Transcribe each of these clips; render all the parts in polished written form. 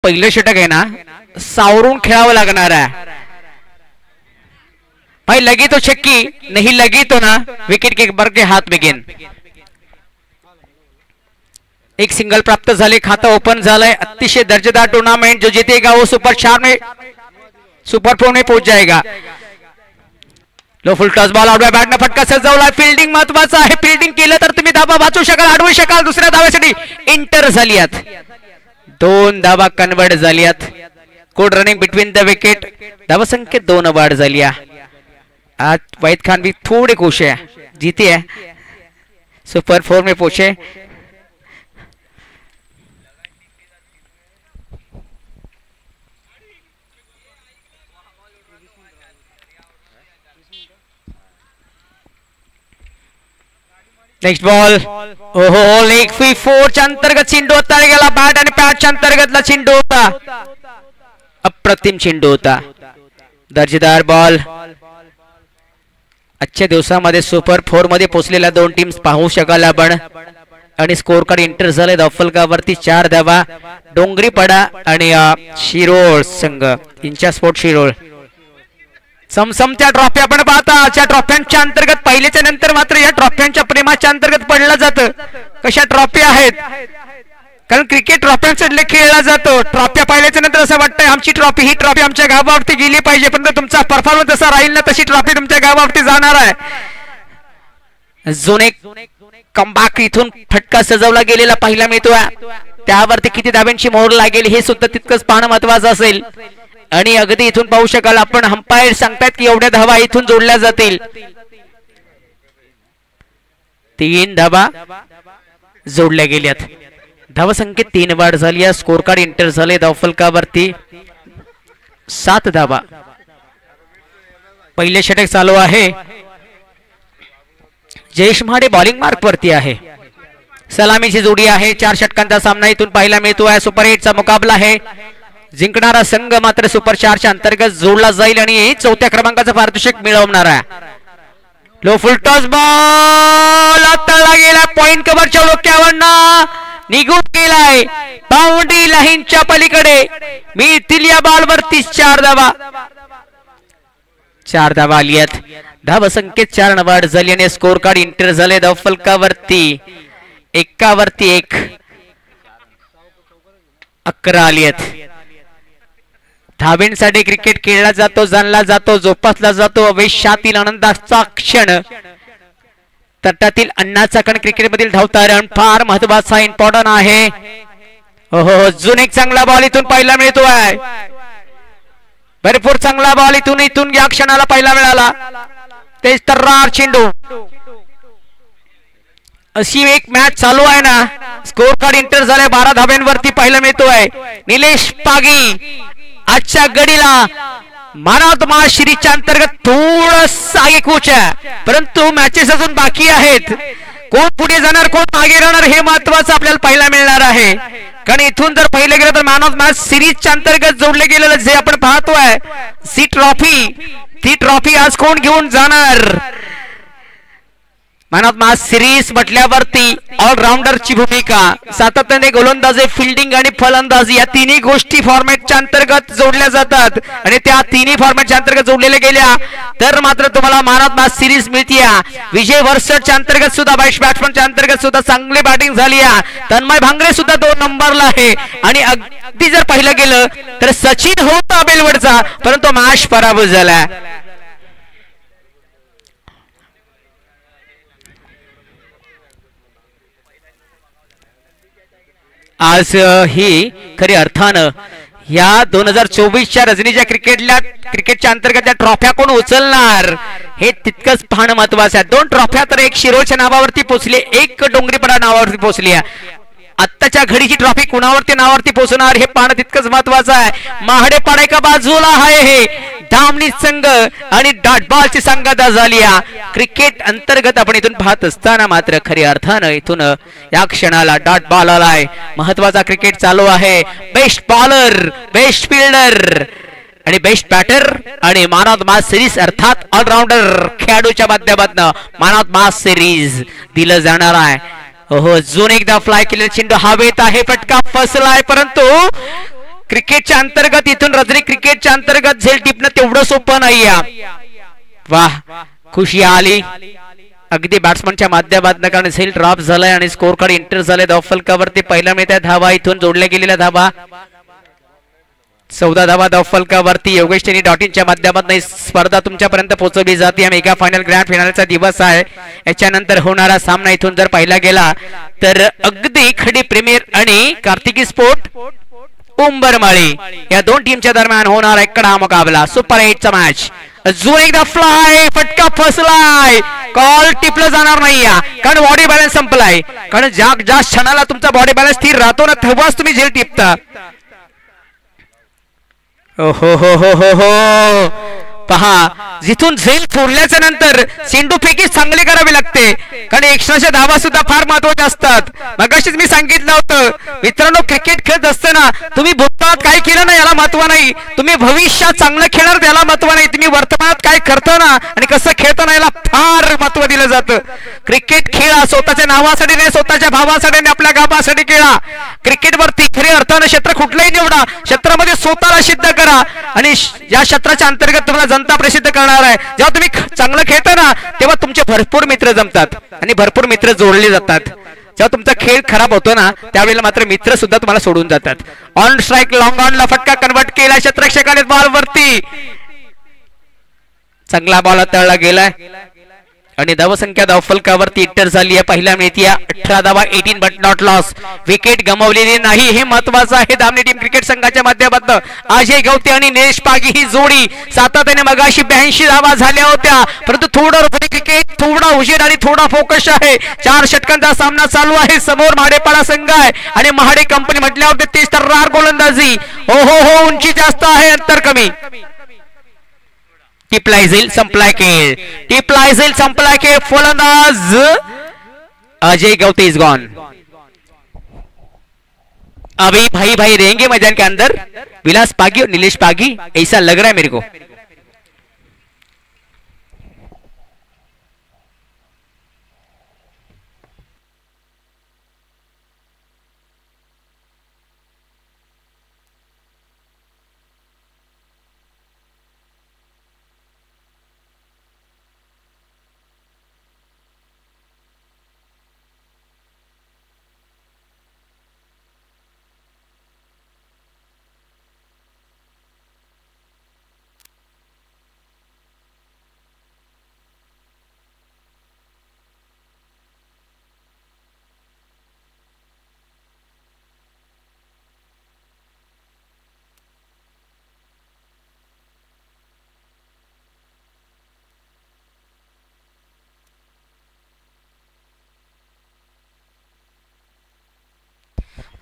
पहिलं षटक आहे ना सावरून खेळावं लागणार आहे भाई. लगी तो छक्की नहीं लगी तो ना विकेट कीपर के हाथ में गेंद. एक सिंगल प्राप्त झाले. खाता ओपन झालंय. अतिशय दर्जेदार टूर्नामेंट. जो जीतेगा वो सुपर 4 में सुपर 4 में पहुंच जाएगा. Low full toss ball out by बॅटने फटका सजवला. फिल्डिंग महत्वाचं आहे. फिल्डिंग केलं तर तुम्ही धाबा वाचू शकाल, अडवू शकाल. दुसऱ्या धाव्यासाठी इंटर झालीत. 2 धाबा कन्वर्ट झालीत. Good running between the wicket. धावसंख्येत 2 वाढ झाली. आज वहीद खान भी थोड़े खुश है, जीती है, सुपर 4 में पहुंचे. Next ball. ओहो लेग फी 4 च्या अंतर्गत चेंडू होता गेला. बॅट आणि पॅडच्या अंतर्गतला चेंडू होता. अप्रतिम चेंडू होता. दर्जेदार बॉल. आजच्या दिवसामध्ये सुपर 4 मध्ये पोहोचलेल्या 2 टीम्स पाहू शकाल आपण. आणि स्कोर कार्ड एंटर झाले. दफलकावरती 4 धावा. डोंगरीपाडा आणि शिरोळ संघ इंचा स्पोर्ट शिरोळ. समसमत्या ट्रॉफी आपण पाहता. त्या ट्रॉफ्यांच्या अंतर्गत पहिल्याच्या नंतर मात्र या ट्रॉफ्यांच्या प्रेमाच्या अंतर्गत पडलं जातं. कशा ट्रॉफी आहेत, कारण क्रिकेट ट्रॉफ्यांकडे खेळला जातो. ट्रॉफ्या पाहिल्याच्या नंतर असं वाटतंय आमची ट्रॉफी, ही ट्रॉफी आमच्या गावावरती गेली पाहिजे, पण तुमचा परफॉर्मन्स जसा राहील ना तशी ट्रॉफी तुमच्या गावावरती जाणार आहे. अजून एक कमबॅक इथून फटका सजवला गेलेला पाहायला मिळतोय. त्यावरती किती धाब्यांची मोहर लागेल हे सुद्धा तितकंच पाहणं महत्वाचं असेल. आणि अगदी इथून पाहू शकाल आपण, अंपायर सांगतायत की एवढ्या धावा इथून जोडल्या जातील. 3 धावा जोडल्या गेल्यात. धावसंख्येत 3 वाढ झाली. स्कोर कार्ड एंटर झाले. धावफलकावरती 7 धावा. पहिले षटक चालू आहे. जयेश महाडे बॉलिंग मार्क वरती आहे. सलामीची जोडी आहे. 4 षटकांचा सामना इथून पाहायला मिळतोय. सुपर 8 चा मुकाबला आहे. जिंकणारा संघ मात्र सुपर 4 च्या अंतर्गत जोडला जाईल आणि 4थ्या क्रमांकाचं पारितोषिक मिळवणार आहे. लो फुल टॉस बॉल तळला गेला. पॉइंट कव्हरच्या डोक्यावरनं निघून गेलाय. बाउंड्री लाईनच्या पलीकडे मिळतील या बॉलवरती 4 धावा. 4 धावा आलीत. धावसंख्येत 4 न वाढ झाली आणि स्कोर कार्ड एंटर झाले. धावफलकावरती 1 वरती 1. 11 आलीत. धावेंसाठी क्रिकेट खेळला जातो, जाणला जातो, जोपासला जातो. अवेशातील आनंदाचा क्षण, तटातील अन्नाचा कण क्रिकेटमधील धावतारण फार महत्वाचा इम्पॉर्टंट आहे. हो अजून एक चांगला बॉल इथून पाहायला मिळतोय. भरपूर चांगला बॉल इथून या क्षणाला पाहायला मिळाला. तेच तर्रार चेंडू. अशी एक मॅच चालू आहे ना. स्कोर कार्ड एंटर झाले. 12 धाब्यांवरती पाहायला मिळतोय. निलेश पागी आजच्या गडीला मानव मास सिरीजच्या अंतर्गत थोडंसं आगे कोच आहे, परंतु मॅचेस अजून बाकी आहेत. कोण पुढे जाणार, कोण मागे राहणार हे महत्वाचं आपल्याला पाहायला मिळणार आहे. कारण इथून जर पाहिलं गेलं तर मॅन ऑफ मॅच सिरीजच्या अंतर्गत जोडले गेलेलं जे आपण पाहतोय ती ट्रॉफी आज कोण घेऊन जाणार. मॅन ऑफ मॅच सिरीज म्हटल्यावरती ऑलराऊंडरची भूमिका, सातत्याने गोलंदाजी, फिल्डिंग आणि फलंदाजी या तिन्ही गोष्टी फॉर्मॅटच्या अंतर्गत जोडल्या जातात. आणि त्या तिन्ही फॉर्मॅटच्या अंतर्गत जोडलेल्या गेल्या तर मात्र तुम्हाला मॅन ऑफ मॅच सिरीज मिळते. विजय वरसटच्या अंतर्गत सुद्धा बेस्ट बॅट्समनच्या अंतर्गत सुद्धा चांगली बॅटिंग झाली. तन्मय भांगरे सुद्धा 2 नंबरला आहे. आणि अगदी जर पाहिलं गेलं तर सचिन होता बेलवडचा, परंतु मॅच पराभूत झाला. आज ही खरी अर्थानं या 2024च्या रजनीच्या क्रिकेटच्या अंतर्गत त्या ट्रॉफ्या कोण उचलणार हे तितकंच पाहणं महत्वाचं आहे. 2 ट्रॉफ्या तर एक शिरोळच्या नावावरती पोहोचली, एक डोंगरीपाडा नावावरती पोहोचली. आत्ताच्या घडीची ट्रॉफी कुणावरती नावावरती पोहोचणार हे पाहणं तितकंच महत्वाचं आहे. महाडेपाडा एका बाजूला आहे हे धामणी संघ आणि डॉट बॉलची संगता झाली. क्रिकेट अंतर्गत आपण इथून पाहत असताना मात्र खरी अर्थानं इथून या क्षणाला डॉट बॉल आलाय. महत्वाचा क्रिकेट चालू आहे. बेस्ट बॉलर, बेस्ट फिल्डर आणि बेस्ट बॅटर आणि मॅन ऑफ मॅच सिरीज अर्थात ऑलराऊंडर खेळाडूच्या माध्यमातून मॅन ऑफ मॅच सिरीज दिलं जाणार आहे. हो अजून एकदा फ्लाय केलेला चेंडू हवेत आहे. फटका फसलाय, परंतु क्रिकेटच्या अंतर्गत इथून रजनी क्रिकेटच्या अंतर्गत झेल टिपणं तेवढं सोपं नाही. वाह, खुशी आली अगदी बॅट्समनच्या माध्यमातून, कारण झेल ड्रॉप झालाय आणि स्कोर कार्ड एंटर झाले. धाव फलकावरती पहिला मिळत आहे धावा, इथून जोडल्या गेलेल्या धावा 14 धावा धाव फलकावरती. योगेश टेनी .inच्या माध्यमातून ही स्पर्धा तुमच्यापर्यंत पोहोचवली जाते. मेगा फायनल ग्रँड फायनलचा दिवस आहे. याच्यानंतर होणारा सामना इथून जर पाहिला गेला तर अगदी खडी प्रीमियर आणि कार्तिकी स्पोर्ट उंबरमाळी या दोन टीमच्या दरम्यान होणारा एक कडा मुकाबला. सुपर 8चा मॅच. जो एकदा फ्लाय फटका फसलाय, कॉल टिपलं जाणार नाही कारण बॉडी बॅलन्स संपलाय. कारण ज्या क्षणाला तुमचा बॉडी बॅलन्स स्थिर राहतो ना तेव्हाच तुम्ही झेल टिपता. हो हो हो हो हो पहा, जिथून झेल फोडल्याच्या नंतर चेंडू फेकी चांगली करावी लागते कारण एक्स्ट्राच्या धावा सुद्धा फार महत्वाच्या असतात. मगाशीच मी सांगितलं होतं मित्रांनो, क्रिकेट खेळत असताना तुम्ही भूतकाळात काय केलं ना याला महत्व नाही, तुम्ही भविष्यात चांगलं खेळणार त्याला महत्व नाही, तुम्ही वर्तमानात काय करता ना आणि कसं खेळताना याला फार महत्व दिलं जातं. क्रिकेट खेळा स्वतःच्या नावासाठी नाही, स्वतःच्या भावासाठी नाही, आपल्या गावासाठी खेळा. क्रिकेटवरती खऱ्या अर्थानं क्षेत्र कुठलंही निवडा, क्षेत्रामध्ये स्वतःला सिद्ध करा आणि या क्षेत्राच्या अंतर्गत तुम्हाला जनता प्रसिद्ध करणार आहे. जेव्हा तुम्ही चांगलं खेळता ना तेव्हा तुमचे भरपूर मित्र जमतात आणि भरपूर मित्र जोडले जातात. जेव्हा तुमचा खेळ खराब होतो ना त्यावेळेला मात्र मित्र सुद्धा तुम्हाला सोडून जातात. ऑन स्ट्राइक लॉंग ऑनला फटका कन्वर्ट केला क्षेत्ररक्षकाने बॉल वरती, चांगला बॉल तळला गेलाय आणि धावसंख्या धाव फलकावरती इंटर झाली आहे. पहिला मिळते 18 धावा 18 बट नॉट लॉस. विकेट गमावलेली नाही हे महत्वाचं आहे. धामणी टीम क्रिकेट संघाच्या माध्यमातून अजय गवते आणि निलेश पागी ही जोडी सातत्याने मगाशी 82 धावा झाल्या होत्या, परंतु थोडं क्रिकेट थोडा उशीर आणि थोडा फोकस आहे. 4 षटकांचा सामना चालू आहे. समोर महाडेपाडा संघ आहे आणि महाडे कंपनी म्हटल्यावर तेच तर्रार गोलंदाजी. हो हो हो, उंची जास्त आहे, अंतर कमी. टिपलाय झेल संपलाय खेळ, टिपलाय झेल संपलाय खेळ. फलंदाज अजय गवते इज गॉन. अभी भाई भाई रहेंगे मैदान के अंदर, विलास पागी और नीलेश पागी, ऐसा लग रहा है मेरे को.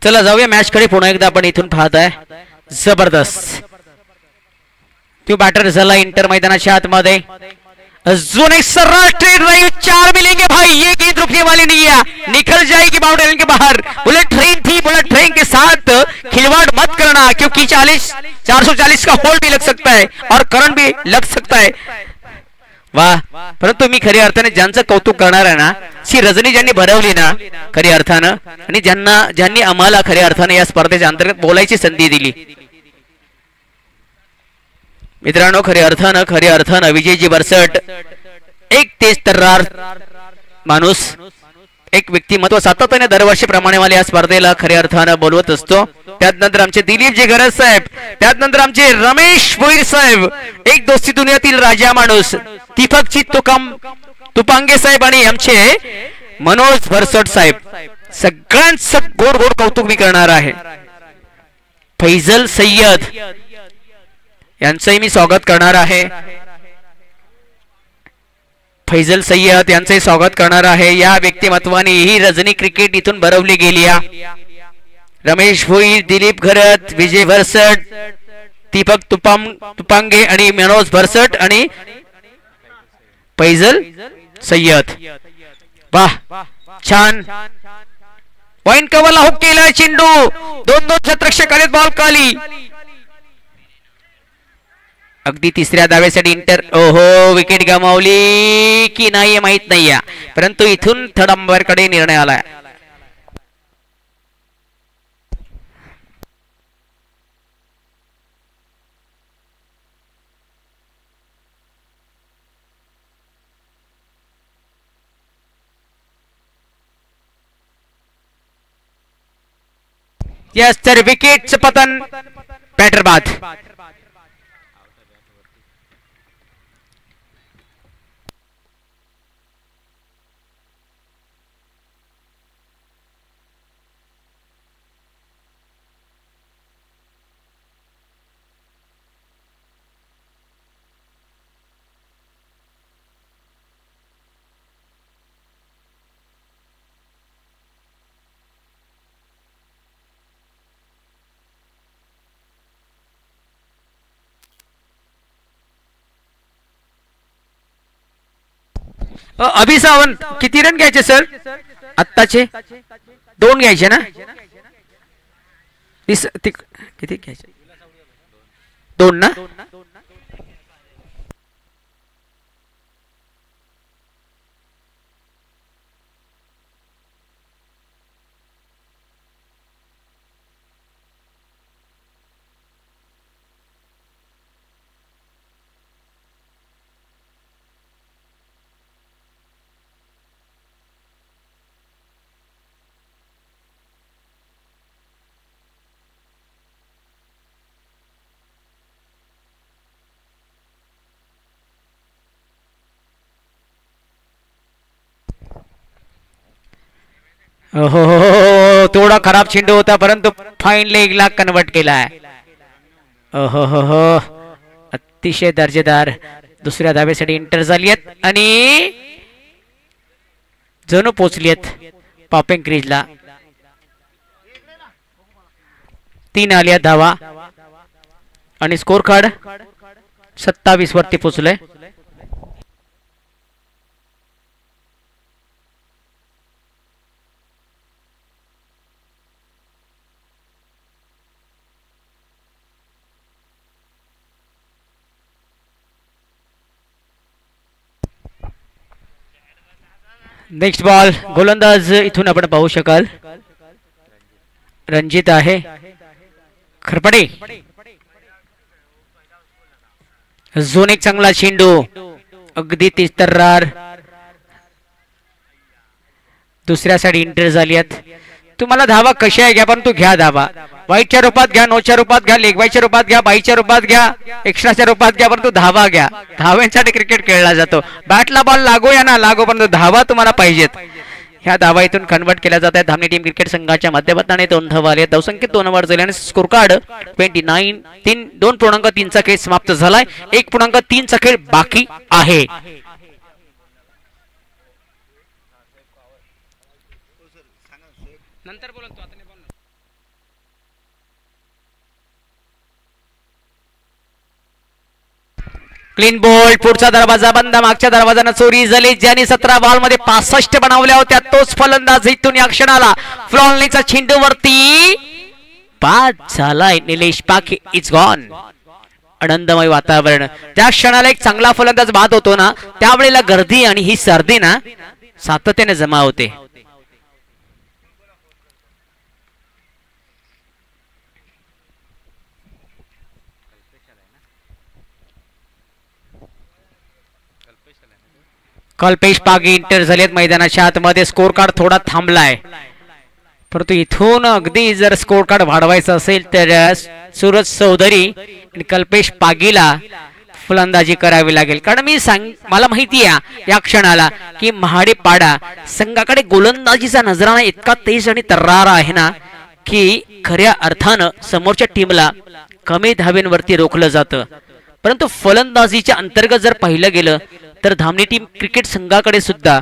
चला जाऊया मॅच कडे. पुन्हा एकदा आपण इथून पाहत आहे जबरदस्त तो बॅटर झाला इंटर मैदानाच्या आतमध्ये. जोन एक सरळ स्ट्रेट ड्राइव 4 मिलेंगे भाई, ये गेंद रुकने वाली नहीं है, निकल जाएगी बाउंड्री के बाहर. बुलेट ट्रेन थी, बुलेट ट्रेन के साथ खिलवाड़ मत करना क्योंकि 440 का होल्ड भी लग सकता है और करंट भी लग सकता है. वाह, परंतु मी खऱ्या अर्थाने ज्यांचं कौतुक करणार आहे ना सी रजनी ज्यांनी भरवली ना खऱ्या अर्थानं आणि ज्यांनी आम्हाला खऱ्या अर्थाने या स्पर्धेच्या अंतर्गत बोलायची संधी दिली. मित्रांनो खऱ्या अर्थानं विजयजी बरसट एक तेज तर्रार माणूस, एक व्यक्तिमत्व सातत्याने दरवर्षीप्रमाणे मला या स्पर्धेला खऱ्या अर्थानं बोलवत असतो. त्यानंतर आमचे दिलीपजी गरज साहेब, त्यानंतर आमचे रमेश भोईर साहेब, एक दोस्ती दुनियातील राजा माणूस दीपकजी तुपांगे साहेब आणि आमचे मनोज भरसट साहेब, सगळ्यांचं गोड गोड कौतुक मी करणार आहे. फैजल सय्यद यांचंही मी स्वागत करणार आहे. फैजल सय्यद यांचे स्वागत करणार आहे. या व्यक्तिमत्वाने ही रजनी क्रिकेट इथून भरवली गेली. रमेश भोईर, दिलीप घरत, विजय भरसट, दीपक तुपांगे आणि मनोज भरसट आणि फैजल सय्यद. वाह, छान पॉइंट कव्हरला हुक केला चेंडू, दोन क्षेत्ररक्षक आले, बॉल खाली. अगदी तिसऱ्या धावेसाठी इंटर. ओहो, विकेट गमावली की नाही माहित नाहीये, परंतु इथून थर्ड अंपायर कडे निर्णय आलाय. यस तर विकेटचं पतन बॅटर बाद. अभि सावंत किती रन घ्यायचे सर आत्ताचे? 2 घ्यायचे ना? किती घ्यायचे? 2 ना? हो थोडा खराब चेंडू होता परंतु फाईन लेगला कन्वर्ट केलाय. हो अतिशय दर्जेदार दुसऱ्या धावेसाठी इंटर झाली आहेत आणि जणू पोचली आहेत पॉपिंग क्रीजला. 3 आल्या धावा आणि स्कोर कार्ड 27 वरती पोचलंय. नेक्स्ट बॉल गोलंदाज इथून आपण पाहू शकाल रणजित आहे. खरपडे झोन एक चांगला चेंडू अगदी तिस्तर्रार दुसऱ्या साइड इंटर झाली आहेत. तुम्हाला धावा कशा आहे घ्या पण तू घ्या धावा. वाईटच्या रूपात घ्या, नोच्या रूपात घ्या, लेगबाईच्या रूपात घ्या, बाईच्या रूपात घ्या, एक्स्ट्राच्या रूपात घ्या परंतु धावा घ्या. धाव्यांसाठी क्रिकेट खेळला जातो. बॅटला बॉल लागो या ना लागो परंतु धावा तुम्हाला पाहिजेत. ह्या धावा इथून कन्वर्ट केल्या जात आहेत. धामणी टीम क्रिकेट संघाच्या माध्यमातून 2 धावा आले. धावसंख्येत 2 वर झाले आणि स्कोर कार्ड 29. 2.3 चा खेळ समाप्त झालाय. 1.3 चा खेळ बाकी आहे. नंतर बोलतो आता नाही बोलणार. क्लीन बोल्ड पुढचा दरवाजा बंद. मागच्या दरवाजाने चोरी झाली. ज्यांनी 17 बॉल मध्ये 65 बनवल्या होत्या तोच फलंदाज इथून या क्षणाला फ्लॉनलीचा चेंडू वरती बाद झालाय. निलेश पाखे इज गॉन. आनंदमय वातावरण. ज्या क्षणाला एक चांगला फलंदाज बाद होतो ना त्यावेळेला गर्दी आणि ही सर्दी ना सातत्याने जमा होते. कल्पेश पागी इंटर झालेत मैदानाच्या आतमध्ये. स्कोर कार्ड थोडा थांबलाय परंतु इथून अगदी जर स्कोर कार्ड वाढवायचं असेल तर सूरज चौधरी आणि कल्पेश पागीला फलंदाजी करावी लागेल. कारण मला माहिती आहे या क्षणाला की महाडेपाडा संघाकडे गोलंदाजीचा नजराणा इतका तेज आणि तर्रार आहे ना की खऱ्या अर्थानं समोरच्या टीमला कमी धावेंवरती रोखलं जातं. परंतु फलंदाजीच्या अंतर्गत जर पाहिलं गेलं तर धामणी टीम क्रिकेट संघाकडे सुद्धा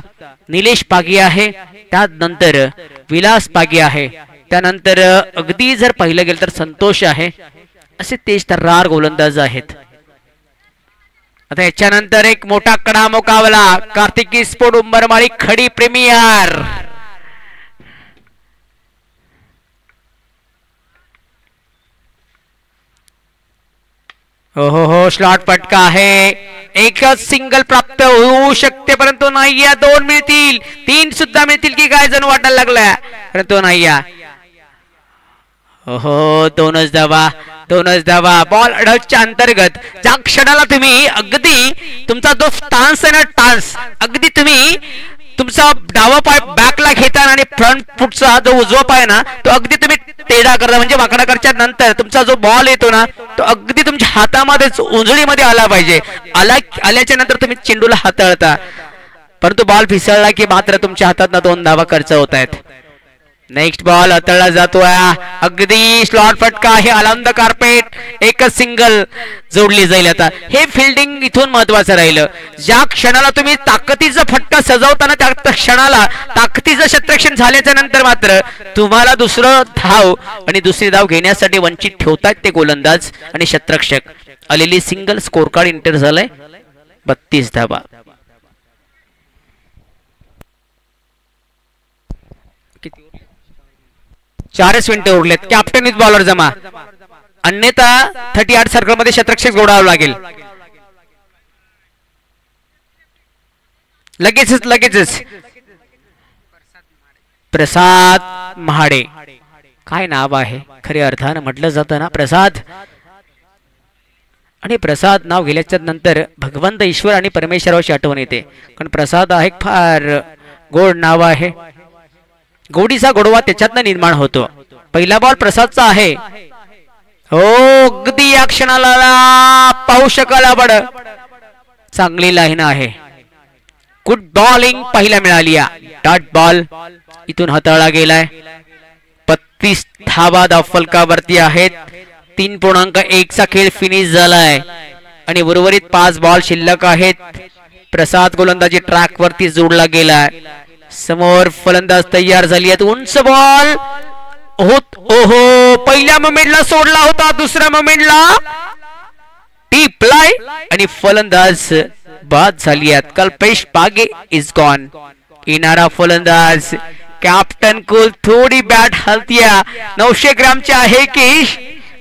निलेश पागी आहे, त्यानंतर विलास पागी आहे, त्यानंतर अगदी जर पाहिलं गेलं तर संतोष आहे. असे तेज तर्रार गोलंदाज आहेत. आता याच्यानंतर एक मोठा कडा मुकाबला कार्तिकी स्पोर्ट उंबरमाळी खडी प्रीमियर. हो स्लॉट पटका आहे. एकच सिंगल प्राप्त होऊ शकते परंतु नाही. 2 मिळतील, 3 सुद्धा मिळतील की काय जण वाटायला लागलाय परंतु नाही. हो 2च धावा. बॉल अडचच्या अंतर्गत ज्या क्षणाला तुम्ही अगदी तुमचा जो स्टान्स आहे ना टान्स अगदी तुम्ही तुमचा डावा पाय बॅकला घेता आणि फ्रंट फुटचा जो उजवा पाय ना तो अगदी तुम्ही तेढा करता म्हणजे वाकडा करच्या नंतर तुमचा जो बॉल येतो ना तो अगदी तुमच्या हातामध्येच उंजळीमध्ये आला पाहिजे. आल्याच्या नंतर तुम्ही चेंडूला हाताळता, परंतु बॉल फिसळला की मात्र तुमच्या हातात 2 धावा खर्च होत आहेत. नेक्स्ट बॉल हाताळला जातोय, अगदी स्लॉट फटका आहे, अलाउन द कार्पेट, एकच सिंगल जोडली जाईल. आता हे फिल्डिंग इथून महत्वाचं राहिलं. ज्या क्षणाला तुम्ही ताकदीचा फटका सजवताना त्या क्षणाला ताकदीचं क्षेत्ररक्षण झाल्याच्या नंतर मात्र तुम्हाला दुसरं धाव आणि दुसरी धाव घेण्यासाठी वंचित ठेवतात ते गोलंदाज आणि क्षेत्ररक्षक. आलेली सिंगल स्कोर कार्ड इंटर झालंय 32 धावा. चारच मिनिटं उरलेत. कॅप्टन विथ बॉलर जमा, अन्यथा 38 सर्कल मध्ये क्षेत्ररक्षक जोडावं लागेल. लगेचच प्रसाद महाडे, काय नाव आहे खऱ्या अर्थानं म्हटलं जातं ना प्रसाद. आणि प्रसाद नाव गेल्याच्या नंतर भगवंत ईश्वर आणि परमेश्वराची आठवण येते, कारण प्रसाद आहे फार गोड नाव आहे. गोडीचा गोडवा त्याच्यातनं निर्माण होतो. पहिला बॉल प्रसादचा आहे. हो, अगदी या क्षणाला पाहू शकाल आपण, चांगली लाईन आहे. गुड बॉलिंग पहिला मिळाली. डॉट बॉल इथून हाताळला गेलाय. 32 धावा फलकावरती आहेत. 3.1 चा खेळ फिनिश झालाय आणि उर्वरित 5 बॉल शिल्लक आहेत. प्रसाद गोलंदाजी ट्रॅक वरती जोडला गेलाय. समोर फलंदाज तयार झाली आहेत. उंच बॉल होत, ओहो, पहिल्या मोमेंटला सोडला होता, दुसऱ्या मोमेंटला टिपलाय आणि फलंदाज बाद झाली आहेत. कल्पेश पागे इज गॉन. येणारा फलंदाज कॅप्टन कुल थोडी बॅट हलतीया. 900 ग्रामची आहे की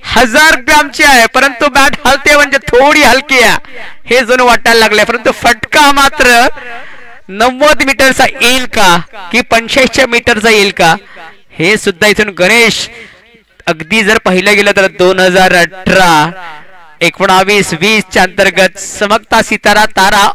1000 ग्रामची आहे, परंतु बॅट हलते म्हणजे थोडी हलकी आहे हे जणू वाटायला लागले. परंतु फटका मात्र 90 मीटरचा येईल का की 85 मीटरचा येईल का हे सुद्धा इथून गणेश अगदी जर पाहिलं गेलं तर 2018, 19, 20 च्या अंतर्गत चमकता सितारा तारा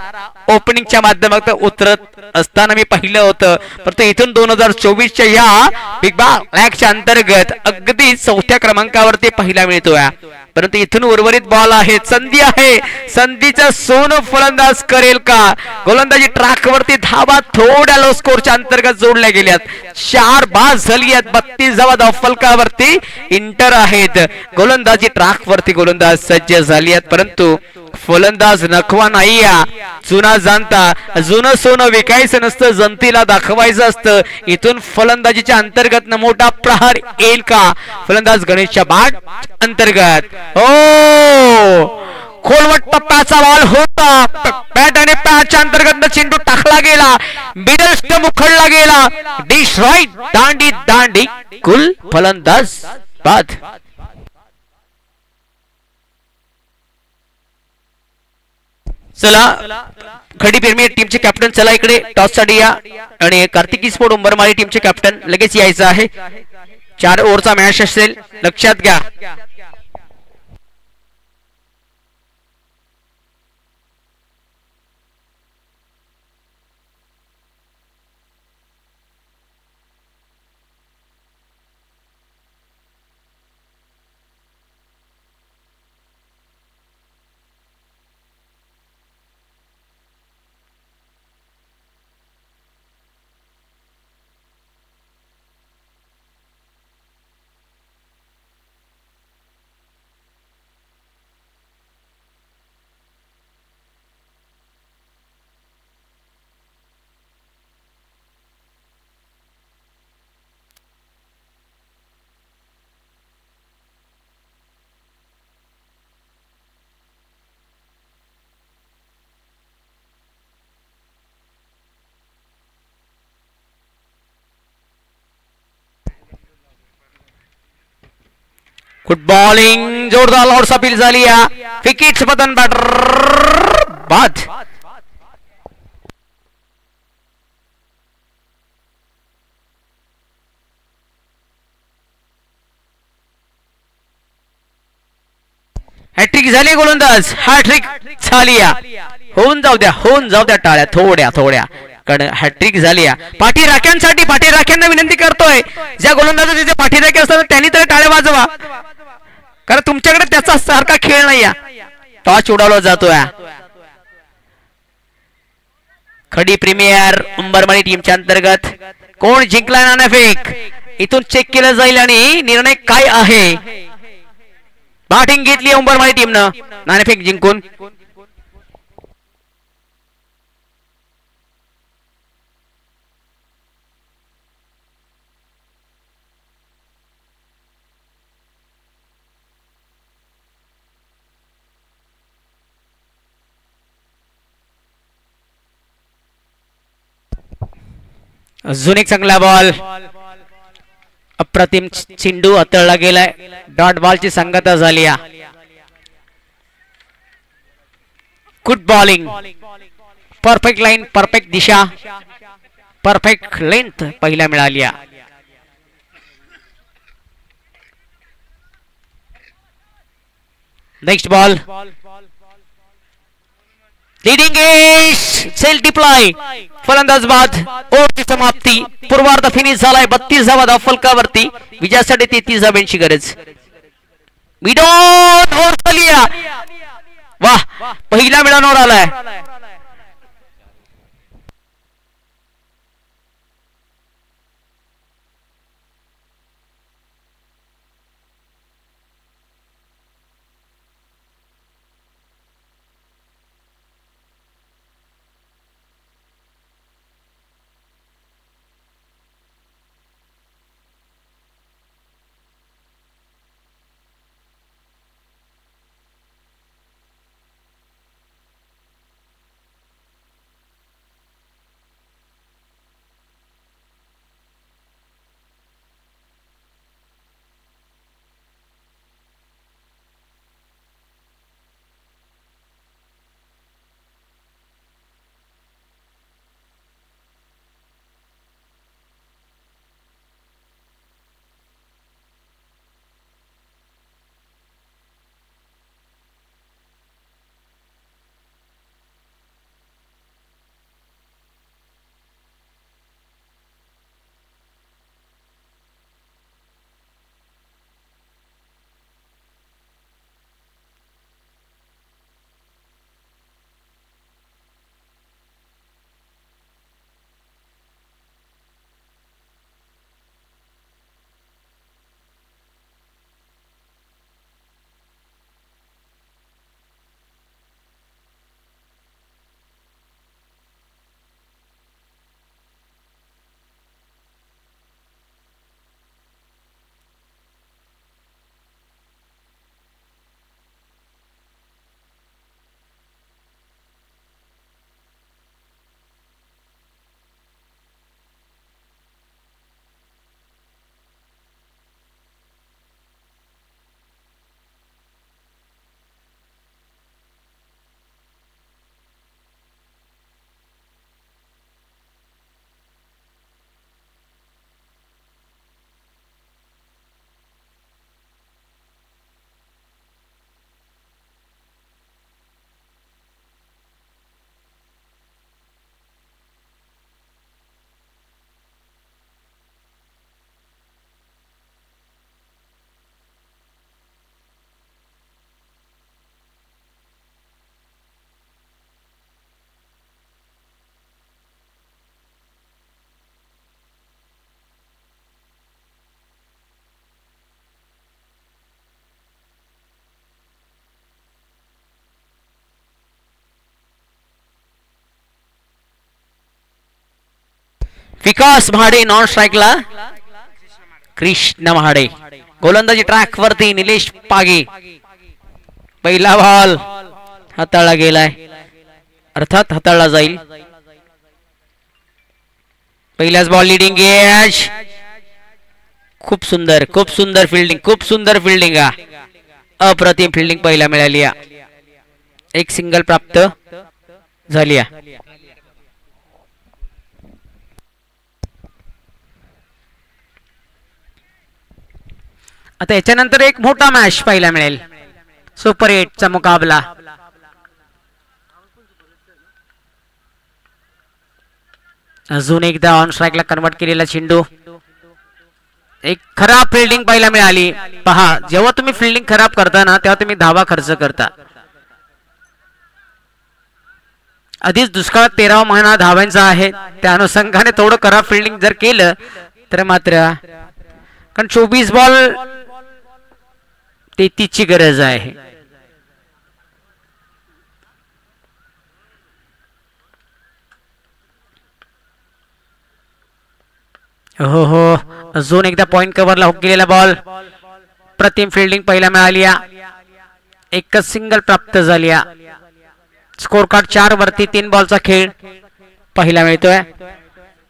ओपनिंगच्या माध्यमातून उतरत असताना मी पाहिलं होतं. परंतु इथून 2024 च्या या बिग बॅशच्या अंतर्गत अगदी 4थ्या क्रमांकावरती पहिला मिळतोय. परंतु इथून उर्वरित बॉल आहे, संधी आहे, संधीचा सोनं फलंदाज करेल का. गोलंदाजी ट्रॅक वरती धावा थोड्या लो स्कोरच्या अंतर्गत जोडल्या गेल्यात. 4 बाद झाली आहेत. 32 धावा फलकावरती इंटर आहेत. गोलंदाजी ट्रॅक वरती गोलंदाज सज्ज झाली आहेत, परंतु फलंदाज नखवा नाही. जुना जाणता जुनं सोनं विकायचं नसतं, जनतेला दाखवायचं असतं. इथून फलंदाजीच्या अंतर्गत मोठा प्रहार येईल का. फलंदाज गणेशच्या बाट अंतर्गत हो खोलवट टप्प्याचा बॉल होता. बॅट आणि पॅचच्या अंतर्गत चेंडू टाकला गेला, मिडल स्टंप उखडला गेला. डिश राईट, दांडी कुल फलंदाज बाद. चला खडी पेरमी टीमचे कॅप्टन चला इकडे टॉस साठी या आणि कार्तिकी स्पोर्ट उंबरमाळी टीमचे कॅप्टन लगेच यायचं आहे. 4 ओव्हरचा मॅच असेल, लक्षात घ्या. गुड बॉलिंग, जोरदार लॉर्ड्स अपील झाली. विकेट पतन, बॅटर बाद. हॅट्रिक झाली गोलंदाज, हॅट्रिक झाली. होऊन जाऊ द्या टाळ्या थोड्या हॅट्रिक झाली. पाठी राख्यांसाठी पाठी राख्यांना विनंती करतोय, ज्या गोलंदाज तिथे पाठी राखे असतात त्यांनी तर टाळ्या वाजवा, कारण तुमच्याकडे त्याचा सारखा खेळ नाही. टॉस उडवला जातोय. खडी प्रीमियर उंबरमाळी टीमच्या अंतर्गत कोण जिंकला नाणेफेक इथून चेक केलं जाईल आणि निर्णय काय आहे. बॅटिंग घेतली उंबरमाळी टीमनं नाणेफेक जिंकून. अजून एक चांगला बॉल, अप्रतिम चेंडू हाताळला गेलाय. डॉट बॉलची संगता झाली. Good bowling, perfect line, perfect दिशा, परफेक्ट लेंथ पहिला मिळाली. नेक्स्ट बॉल, लीडिंग एज सेल डिप्लॉय, फलंदाज बाद. ओव्हरची समाप्ती, पूर्वार्ध फिनिश झालाय. 32वा धाव फलकावरती. विजयासाठी 33 धावांची गरज. मिडॉन ओव्हर झाली. वाह, पहिला मिडॉन ओव्हर आलाय. विकास महाडे नॉन स्ट्राइकला, कृष्ण महाडे गोलंदाजी ट्रॅक वरती. निलेश पागे, पहिला बॉल हाताळला गेलाय, अर्थात हाताळला जाईल. पहिलाच बॉल लीडिंग एज, खूप सुंदर फिल्डिंग, खूप सुंदर फिल्डिंग. अप्रतिम फिल्डिंग पहिला मिळाली. एक सिंगल प्राप्त झाली. आता याच्यानंतर एक मोठा मॅच पाहायला मिळेल, सुपर 8 चा मुकाबला. अजून एकदा ऑन स्ट्राईकला कन्वर्ट केलेला चेंडू. एक खराब फिल्डिंग पाहायला मिळाली. पहा, जेव्हा तुम्ही फिल्डिंग खराब करता ना तेव्हा तुम्ही धावा खर्च करता. आधीच दुष्काळात 13वा महिना धावांचा आहे, त्या अनुषंगाने थोडं खराब फिल्डिंग जर केलं तर मात्र, कारण 24 बॉल 33 ची गरज आहे. हो हो, अजून एकदा पॉइंट कव्हरला हुक केलेला बॉल. प्रतिम फिल्डिंग पहिला मिळाली. एकच सिंगल प्राप्त झाली. स्कोर कार्ड 4 वरती 3 बॉलचा खेळ पहिला मिळतोय.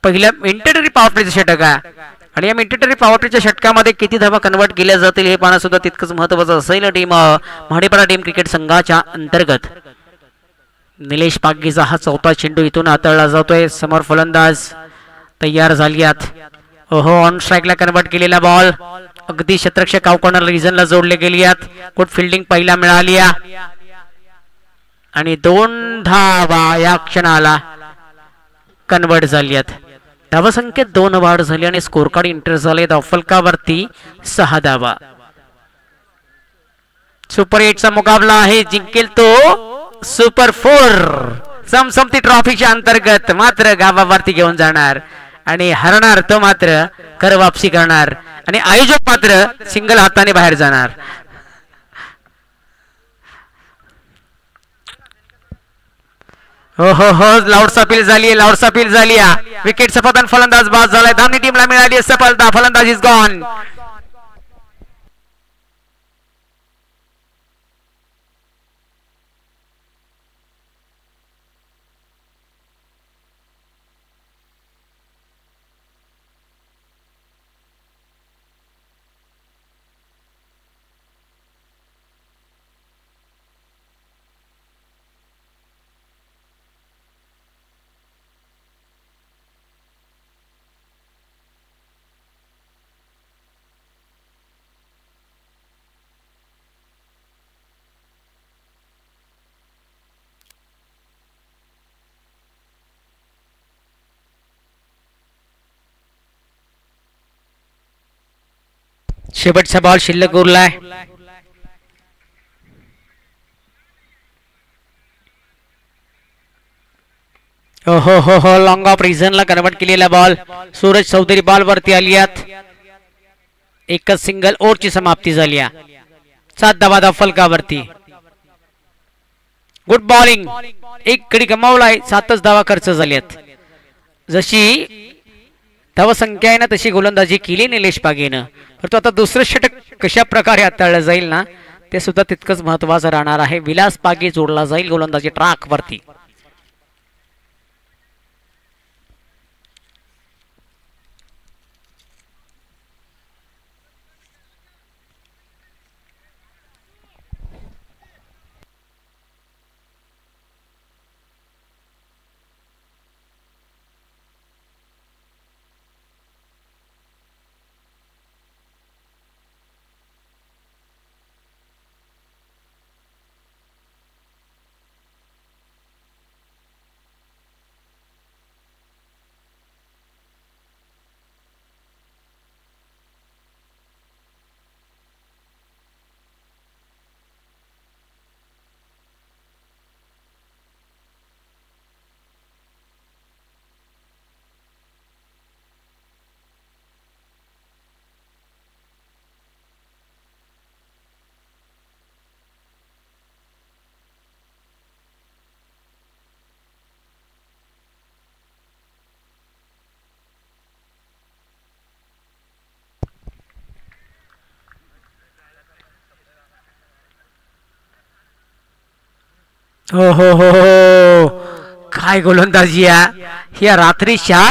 पहिला मिनिटरी पॉवर प्लेचं षटक आहे आणि या मिनिटरी पॉवर प्लेच्या षटकामध्ये किती धावा कन्वर्ट केल्या जातील हे पाहणं सुद्धा तितकंच महत्वाचं असेल. टीम महाडेपाडा टीम क्रिकेट संघाच्या अंतर्गत निलेश पागीचा हा चौथा चेंडू इथून हाताळला जातोय. समोर फलंदाज तयार झाली आहेत. ओहो, ऑन स्ट्राईकला कन्वर्ट केलेला बॉल अगदी शतरक्षक कॉर्नर रिजनला जोडले गेली आहेत. गुड फिल्डिंग पहिला मिळाली आणि 2 धावा या क्षणाला कन्वर्ट झाली आहेत. धावसंख्येत 2 वाढ झाली आणि स्कोर कार्ड इंटर झाले. फलकावरती 6 धावा. सुपर 8 चा मुकाबला आहे. जिंकेल तो सुपर 4 समसमती ट्रॉफीच्या अंतर्गत मात्र गावावरती घेऊन जाणार आणि हरणार तो मात्र कर वापसी करणार आणि आयोजक मात्र सिंगल हाताने बाहेर जाणार. हो हो हो, लाऊड अपील झाली, लाऊड अपील झाली. विकेट सफातन फलंदाज बाद झालाय. धावणी टीमला मिळाली सफलता. फलंदाज इज गॉन. शेवटचा बॉल शिल्लक उरलाय. हो हो हो हो, लॉंग ऑफ रिझनला कन्वर्ट केलेला बॉल. सूरज चौधरी बॉल वरती आली आहेत. एकच सिंगल ओव्हरची समाप्ती झाली. 7 धावा फलकावरती. Good bowling. एक गडी गमावलाय. 7च धावा खर्च झाल्यात. जशी धावसंख्या आहे ना तशी गोलंदाजी केली निलेश पागेनं. परंतु आता दुसरं षटक कशा प्रकारे हाताळलं जाईल ना ते सुद्धा तितकंच महत्वाचं राहणार आहे. विलास पागे जोडला जाईल गोलंदाजी ट्रॅक वरती. हो हो हो हो, काय गोलंदाजी या रात्रीच्या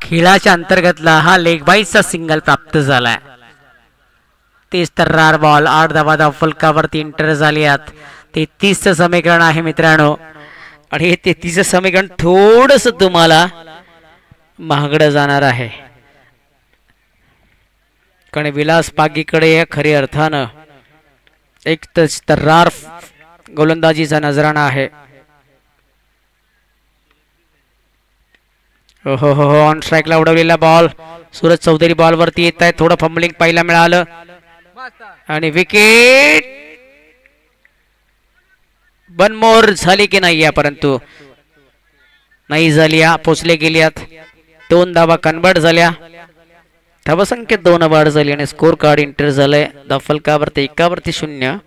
खेळाच्या अंतर्गतला हा लेग बाईचा सिंगल प्राप्त झालाय. 33 बॉल 8 धावा फलकावरती इंटर झाली आहेत. 33चं समीकरण आहे मित्रांनो आणि हे 33चं समीकरण थोडस तुम्हाला महागडं जाणार आहे कारण विलास पागीकडे या खऱ्या अर्थानं एक तर्रार गोलंदाजीचा नजराणा आहे हो हो हो ऑन स्ट्राईकला उडवलेला बॉल. सूरज चौधरी बॉल वरती येत आहे. थोडं फंबलिंग पाहायला मिळालं आणि विकेट बनमोर झाली की नाही, परंतु नाही झाली. पोचले गेल्यात. 2 धावा कन्वर्ट झाल्या. धावसंख्येत 2 वाढ झाली आणि स्कोर कार्ड इंटर झालंय धावफलकावरती 1-0.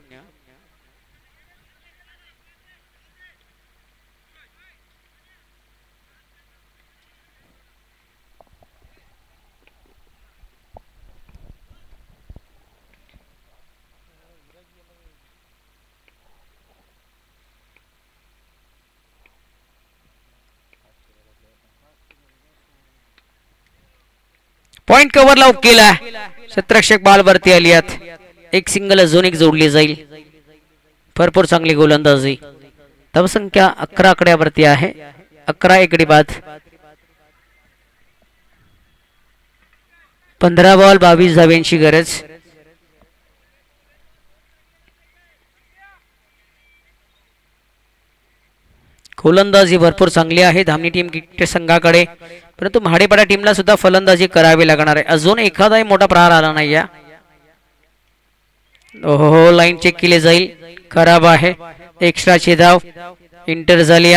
पॉइंट कव्हर लावून केला. क्षेत्ररक्षक बॉल वरती आली आहेत. एक सिंगल अजून एक जोडली जाईल. भरपूर चांगली गोलंदाजी. धावसंख्या 11 आकड्यावरती आहे. 11 गडी बाद. 15 बॉल 22 धाव्यांची गरज. गोलंदाजी भरपूर चांगली आहे धामणी टीम क्रिकेट संघाकडे, परंतु महाडेपाडा टीमला सुद्धा फलंदाजी करावी लागणार आहे. अजून एखादाही मोठा प्रहार आला नाही. ओहो लाईन चेक केली जाईल. खराब आहे. एक्स्ट्राची धाव इंटर झाली.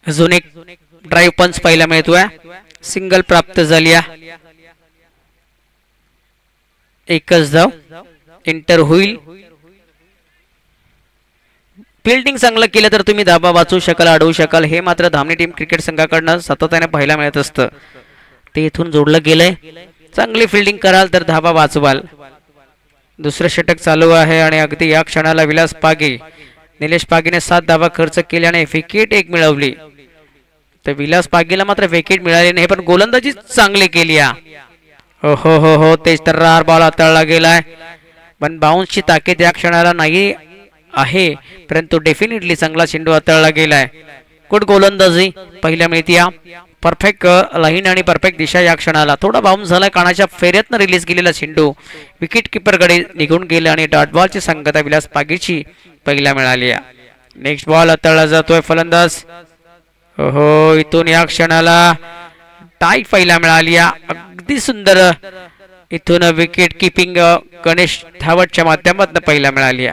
अजून एक ड्राईव्ह पंच पाहायला मिळतोय. सिंगल प्राप्त झाली. एकच धाव इंटर होईल. फिल्डिंग चांगलं केलं तर तुम्ही धाबा वाचू शकाल, अडवू शकाल. हे मात्र धामणी टीम क्रिकेट संघाकडनं सातत्याने पाहायला मिळत असतं. ते इथून जोडलं गेलंय. चांगली फिल्डिंग कराल तर धाबा वाचवाल. दुसरं षटक चालू आहे आणि अगदी या क्षणाला विलास पागे, निलेश पागेने 7 धावा खर्च केल्याने विकेट 1 मिळवली. तर विलास पागेला मात्र विकेट मिळाली नाही, पण गोलंदाजी चांगली केली. हो हो हो हो तेच तर बॉल हाताळला गेलाय, पण बाउन्सची ताकद या क्षणाला नाही आहे, परंतु डेफिनेटली चांगला चेंडू हाताळला गेलाय. गुड गोलंदाजी पहिल्या मिळतीया. परफेक्ट लाईन आणि परफेक्ट दिशा या क्षणाला. थोडा बाउन्स झाला. कानाच्या फेऱ्यातनं रिलीज केलेला चेंडू विकेट किपरकडे निघून गेला आणि डॉट बॉलची संगता विलास पागेची पहिला मिळाली. नेक्स्ट बॉल हाताळला जातोय. फलंदाज हो इथून या क्षणाला टाईट पहिला मिळाली. अगदी सुंदर इथून विकेट किपिंग गणेश धावटच्या माध्यमातून पहिला मिळाली.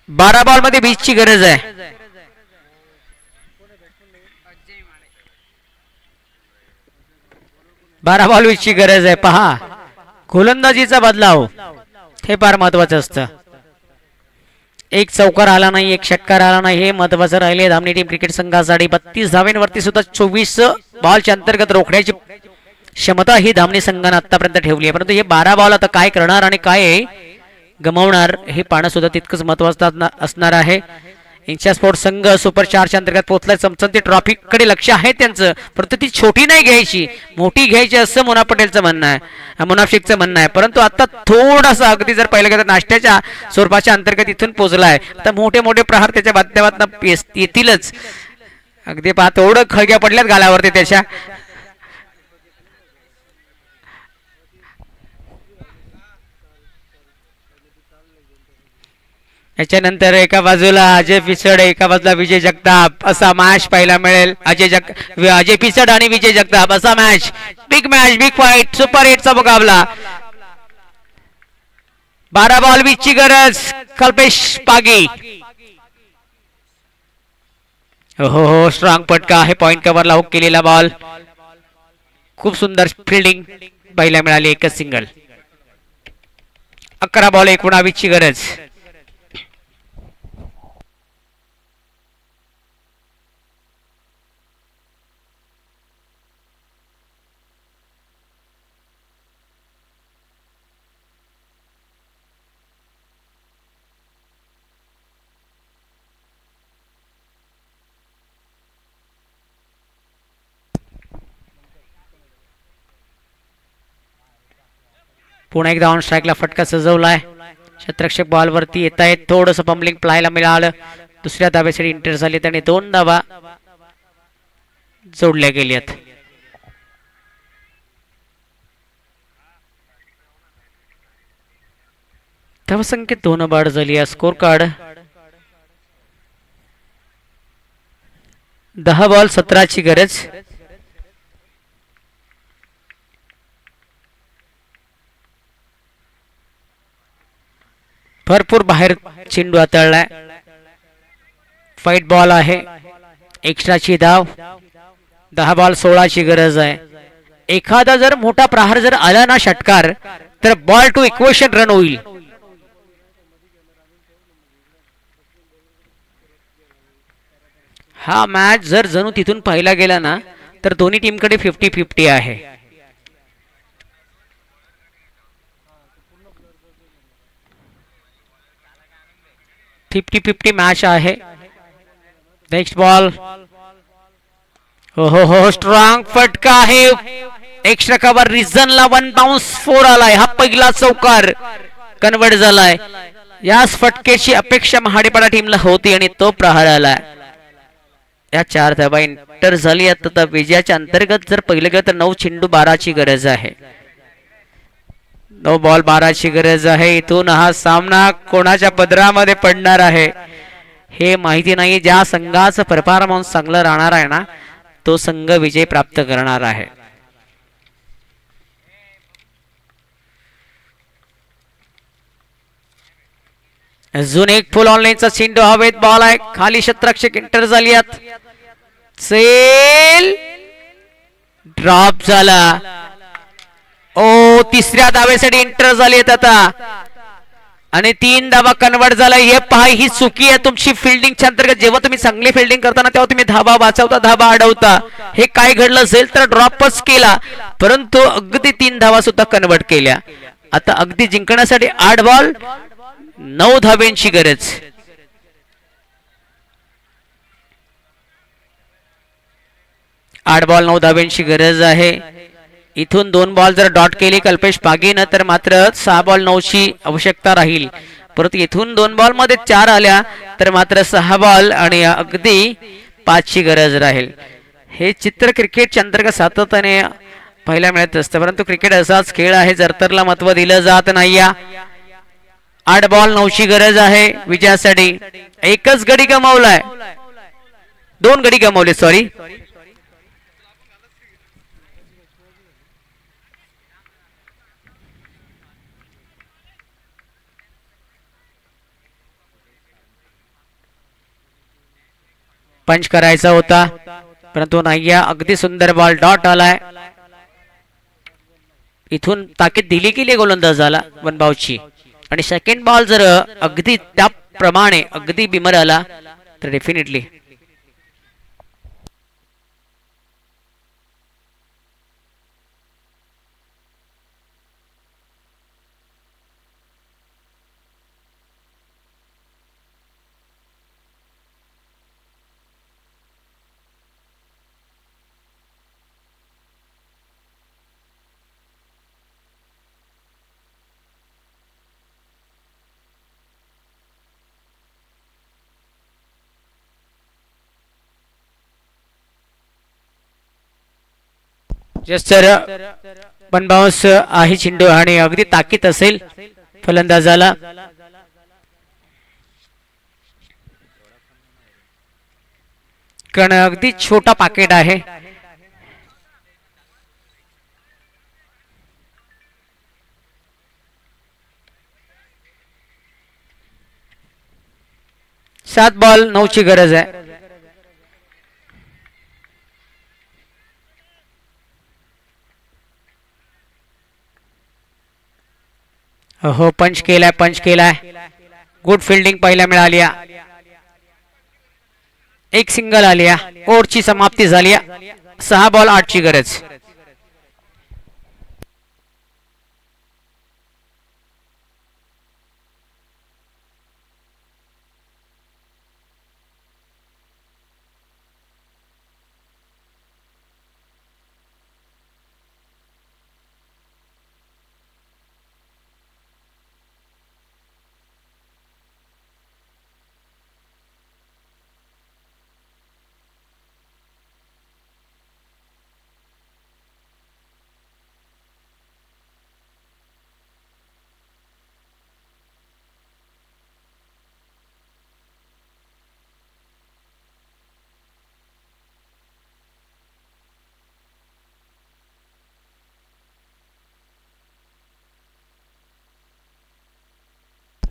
बारा बॉल मध्ये 20 ची गरज आहे. बारा बॉल 20 ची गरज आहे. पहा गोलंदाजीचा बदलाव हे फार महत्वाचं असतं. एक चौकार आला नाही, एक षटकार आला नाही, हे महत्वाचं राहिले धामणी टीम क्रिकेट संघासाठी. 32 धावेंवरती सुद्धा 24 बॉलच्या अंतर्गत रोखण्याची क्षमता ही धामणी संघाने आतापर्यंत ठेवली आहे. परंतु हे 12 बॉल आता काय करणार आणि काय गमावणार हे पाहणं सुद्धा तितकंच महत्वाचं असणार आहे. इंचा स्पोर्ट्स संघ सुपर 4च्या अंतर्गत पोहोचलाय. चमचमती ट्रॉफी कडे लक्ष आहे त्यांचं, परंतु ती छोटी नाही घ्यायची, मोठी घ्यायची असं मुनाफ पटेलचं म्हणणं आहे, मुनाफ शेखचं म्हणणं आहे. परंतु आता थोडासा अगदी जर पहिल्या गेलं नाश्त्याच्या स्वरूपाच्या अंतर्गत इथून पोहोचलाय तर मोठे मोठे प्रहार त्याच्या माध्यमातून येतीलच. अगदी पहा थोडं खळग्या पडल्यात गालावरती त्याच्या. याच्यानंतर एका बाजूला अजय पिचड, एका बाजूला विजय जगताप असा मॅच पाहायला मिळेल. अजय पिचड आणि विजय जगताप असा match. Big match, big fight, super 8चा मुकाबला. 12 बॉल 20 ची गरज. कल्पेश पागे हो हो स्ट्रॉंग फटका आहे. पॉइंट कव्हरला हुक केलेला बॉल. खूप सुंदर फिल्डिंग पाहायला मिळाली. एकच सिंगल. 11 बॉल 19 ची गरज. पुन्हा एकदा ऑन स्ट्राईकला फटका सजवलाय. क्षेत्ररक्षक बॉलवरती येत आहेत. थोडंसं पंबलिंग प्लायला मिळालं. दुसऱ्या धाब्यासाठी इंटर झाली आणि 2 धावा जोडल्या गेल्यात. धावसंख्येत 2 बाद झाली. स्कोर कार्ड 10 बॉल 17ची गरज. भरपूर बाहेर चेंडू हाताळलाय. फाईट बॉल आहे. एक्स्ट्राची धाव. 10 बॉल 16ची गरज आहे. एखादा जर मोठा प्रहार जर आला ना षटकार तर बॉल टू इक्वेशन रन होईल. हा मॅच जर जणू तिथून पाहिला गेला ना तर दोन्ही टीमकडे 50-50 आहे. फिफ्टी 50 मॅच आहे. Next ball. हो स्ट्रॉंग फटका आहे. एक्स्ट्रा कव्हर रिझनला 1 बाउन्स 4 आलाय. हा पहिला चौकार कन्वर्ट झालाय. याच फटकेची अपेक्षा महाडेपाडा टीमला होती आणि तो प्रहार आलाय. या 4 धावा इंटर झाली. आता विजयाच्या अंतर्गत जर पहिलं गेलं तर 9 चेंडू 12ची गरज आहे. 9 बॉल 12ची गरज आहे. इथून हा सामना कोणाच्या पदरामध्ये पडणार आहे हे माहिती नाही. ज्या संघाचं परफॉर्मन्स चांगलं राहणार आहे ना तो संघ विजय प्राप्त करणार आहे. अजून एक फुल ऑनलाईनचा चेंडू हवेत. बॉल आहे खाली. क्षेत्ररक्षक इंटर झाली. सेल ड्रॉप झाला. तिसऱ्या धावेसाठी इंटर झाली आता आणि 3 धावा कन्वर्ट झाला. हे पहा ही चुकी आहे तुमची फिल्डिंगच्या अंतर्गत. जेव्हा तुम्ही चांगली फिल्डिंग करताना तेव्हा तुम्ही धावा वाचवता, धावा अडवता. हे काय घडलं असेल तर ड्रॉपच केला परंतु अगदी 3 धावा सुद्धा कन्वर्ट केल्या. आता अगदी जिंकण्यासाठी 8 बॉल 9 धाव्यांची गरज. आठ बॉल 9 धाव्यांची गरज आहे. इथून 2 बॉल जर डॉट केली कल्पेश पागीनं तर मात्र 6 बॉल 9ची आवश्यकता राहील. परंतु इथून 2 बॉल मध्ये 4 आल्या तर मात्र 6 बॉल आणि अगदी 5ची गरज राहील. हे चित्र क्रिकेटच्या अंतर्गत सातत्याने पाहायला मिळत असतं परंतु क्रिकेट असाच खेळ आहे. जरतरला महत्व दिलं जात नाही. 8 बॉल 9ची गरज आहे विजयासाठी. एकच गडी गमावलाय. 2 गडी गमावले सॉरी. पंच करायचा होता परंतु नाही. अगदी सुंदर बॉल डॉट आलाय. इथून ताकीद दिली गेली गोलंदाजाला वनबावची आणि सेकंड बॉल जर अगदी त्याप्रमाणे अगदी बिमर आला तर डेफिनेटली जर बनबाउस आहे चेंडू आणि अगदी ताकीद असेल फलंदाजाला कारण अगदी छोटा पाकेट आहे. सात बॉल 9ची गरज आहे. हो पंच केलाय. गुड फिल्डिंग पाहायला मिळाली. एक सिंगल आली. ओव्हरची समाप्ती झाली. 6 बॉल 8ची गरज.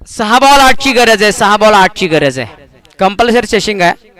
6 बॉल 8ची गरज आहे. 6 बॉल 8ची गरज आहे. कंपल्सरी चेसिंग आहे.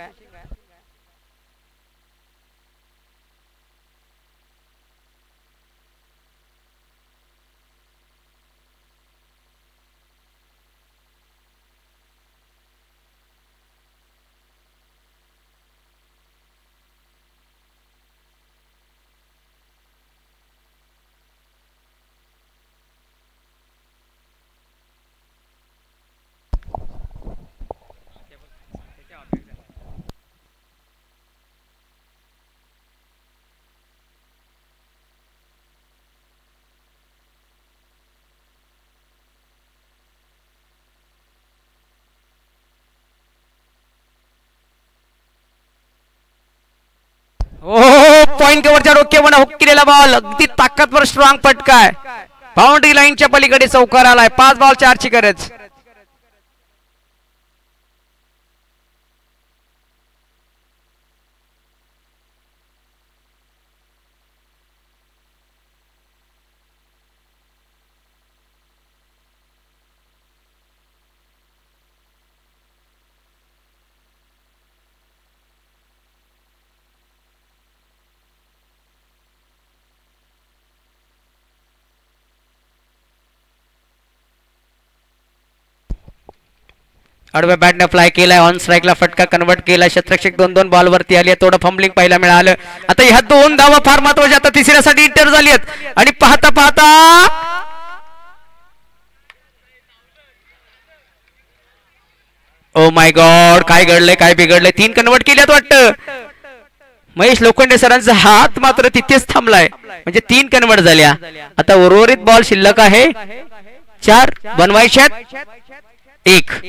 पॉइंट कव्हरच्या डोक्यावर हुक केलेला बॉल अगदी ताकदवर स्ट्रॉंग फटका आहे. बाउंड्री लाईनच्या पलीकडे चौकार आलाय. 5 बॉल 4ची गरज. आडव्या बॅटने फ्लाय केलाय. ऑन स्ट्राईकला फटका कन्वर्ट केला. क्षेत्ररक्षक 2-2 बॉल वरती आली. थोडं फंबलिंग पाहायला मिळालं. आता ह्या 2 धावा फार महत्वाच्या. आता तिसऱ्यासाठी इंटर झाली आहेत आणि पाहता पाहता ओ माय गॉड, काय घडलंय, काय बिघडलंय. 3 कन्वर्ट केल्यात वाटतं. महेश लोखंडे सरांचा हात मात्र तिथेच थांबलाय. म्हणजे 3 कन्वर्ट झाल्या. आता उर्वरित बॉल शिल्लक आहे 4 बनवायच्यात 1.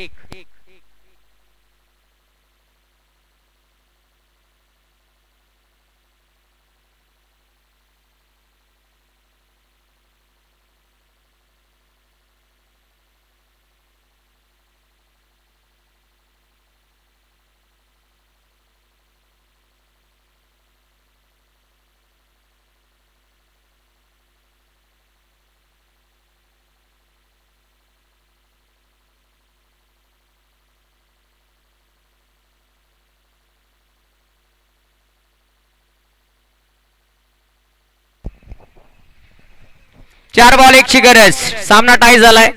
चार बॉल 1ची गरज. सामना टाय झालाय.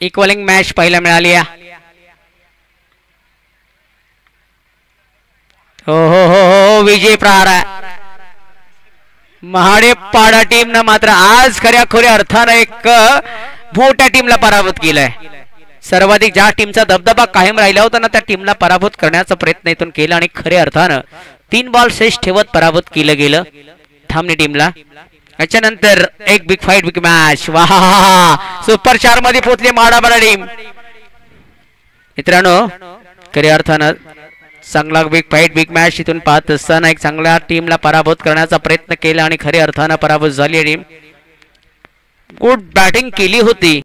इक्वलिंग मॅच पाहायला मिळाली आहे. हो विजय प्रहार आहे. महाडेपाडा टीम न मात्र आज खऱ्या अर्थानं एक मोठ्या टीमला पराभूत केलाय. सर्वाधिक ज्या टीमचा दबदबा कायम राहिला होता ना त्या टीमला पराभूत करण्याचा प्रयत्न इथून केला आणि खऱ्या अर्थानं 3 बॉल शेष ठेवत पराभूत केलं गेलं धामणी टीमला. याच्यानंतर एक बिग फाईट बिग मॅच. वाह, सुपर 4 मध्ये पोहोचले माडापाडा टीम. मित्रांनो खऱ्या अर्थानं चांगला बिग फाईट बिग मॅच इथून पाहत असताना एक चांगल्या टीमला पराभूत करण्याचा प्रयत्न केला आणि खऱ्या अर्थानं पराभूत झाली टीम. गुड बॅटिंग केली होती.